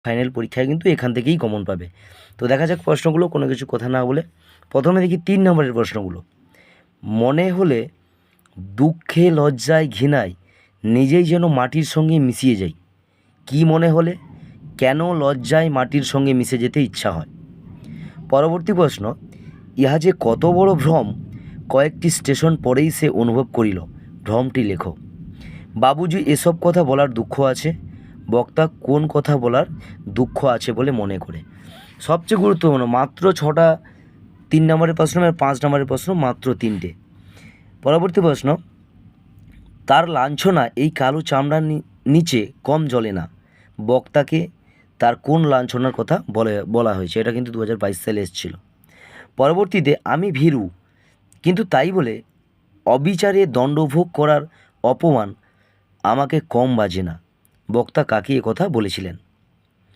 Final পরীক্ষায় কিন্তু এখান থেকেই কমন পাবে। তো দেখা যাক প্রশ্নগুলো, কোনো কিছু কথা না বলে প্রথমে দেখি 3 নম্বরের প্রশ্নগুলো। মনে হলে দুঃখে লজ্জায় ঘৃণায় নিজেই যেন মাটির সঙ্গে মিশিয়ে যাই। কি মনে হলে কেন লজ্জায় মাটির সঙ্গে মিশে যেতে ইচ্ছা হয়? পরবর্তী প্রশ্ন, ইহা যে কত বড় ভ্রম কয়েকটি স্টেশন পরেই সে অনুভব করিল, ভ্রমটি লেখো। বাবুজি এসব কথা বলার দুঃখ আছে, বক্তা কোন কথা বলার দুঃখ আছে বলে মনে করে। সবচেয়ে গুরুত্বপূর্ণ, মাত্র 6টা 3 নম্বরের প্রশ্ন আর 5 নম্বরের প্রশ্ন মাত্র 3টে। পরবর্তী প্রশ্ন, তার লাঞ্ছনা এই কালো চামড়ার নিচে কম জ্বলে না, বক্তাকে তার কোন লাঞ্ছনার কথা বলা হয়েছে? এটা কিন্তু 2022 সালে এসেছিল। পরবর্তীতে আমি ভীরু, কিন্তু তাই বলে অবিচারে দণ্ডভোগ করার অপমান আমাকে কম বাজে না, বক্তা কাকে কথা বলেছিলেন?